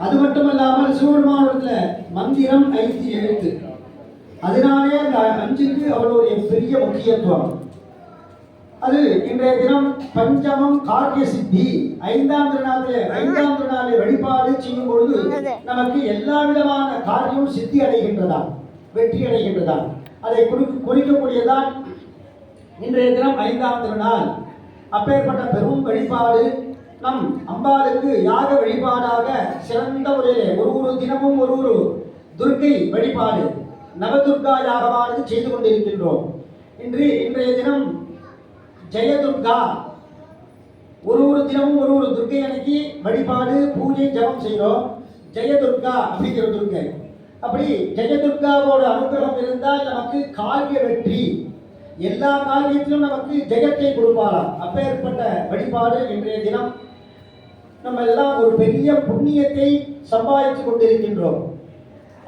அது மட்டுமல்லாமல் சிவபெருமானத்தில் மந்திரம் 5 எழுத்து. அதனாலே அந்த 5க்கு அவ்வளவு பெரிய முக்கியத்துவம். அது இன்றைய தினம் பஞ்சமம் காரிய சித்தி 5ஆம் திருநாளை வழிபாடு செய்யும் பொழுது நமக்கு எல்லா விதமான காரியம் சித்தி அடைகின்றதா, வெற்றி அடைகின்றதா, அதை குறிக்கக்கூடியதான் இன்றைய தினம் 5ஆம் திருநாள். அப்பேற்பட்ட பெரும் வழிபாடு நம் அம்பாளுக்கு யாக வழிபாடாக சிறந்த முறையிலே ஒரு தினமும் ஒரு துர்க்கை வழிபாடு நவதுர்கா யாகமானது செய்து கொண்டிருக்கின்றோம். இன்றைய தினம் ஜெயதுர்கா, ஒரு தினமும் ஒரு துர்க்கை அன்னைக்கு வழிபாடு பூஜை ஜபம் செய்கிறோம். ஜெயதுர்கா அப்படிங்கிற துர்க்கை. அப்படி ஜெயதுர்காவோட அனுகிரகம் இருந்தால் நமக்கு காரிய வெற்றி, எல்லா காரியத்திலும் நமக்கு ஜெயத்தை கொடுப்பாராம். அப்பேற்பட்ட வழிபாடு இன்றைய தினம் நம்ம எல்லாம் ஒரு பெரிய புண்ணியத்தை சம்பாதித்து கொண்டிருக்கின்றோம்.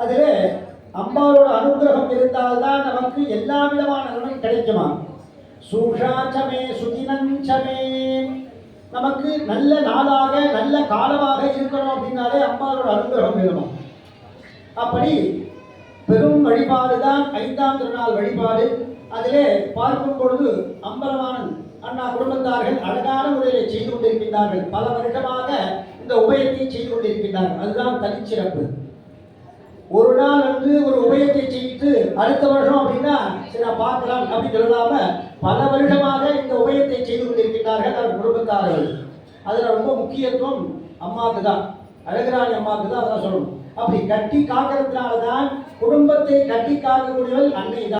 அதில் அம்பாவோட அனுகிரகம் இருந்தால்தான் நமக்கு எல்லா விதமான நன்மை கிடைக்குமா. சூஷாச்சமே சுதினஞ்சமே, நமக்கு நல்ல நாளாக நல்ல காலமாக இருக்கணும் அப்படின்னாலே அம்பாவோட அனுகிரகம் வேணுமா. அப்படி பெரும் வழிபாடு தான் 5ஆம் திருநாள் வழிபாடு. அதிலே பார்க்கும் பொழுது அம்பலவாணன் அண்ணா குடும்பத்தார்கள் அழகான முறையிலே செய்து கொண்டிருக்கின்றார்கள். பல வருடமாக இந்த உபயத்தை செய்து கொண்டிருக்கின்றார்கள். அதுதான் தனிச்சிறப்பு. ஒரு நாள் வந்து ஒரு உபயத்தை செய்து அடுத்த வருஷம் அப்படின்னா சரி நான் பார்க்கலாம் அப்படின்னு சொல்லாம பல வருடமாக இந்த உபயத்தை செய்து கொண்டிருக்கின்றார்கள் அவர் குடும்பத்தார்கள். அதில் ரொம்ப முக்கியத்துவம் அம்மாவுக்கு தான், அழகராணி அம்மாவுக்கு தான் அதான் சொல்லணும். அப்படி கட்டி காக்கிறதுனால தான் குடும்பத்தை கட்டி காக்கக்கூடியவள் அன்னை தான்.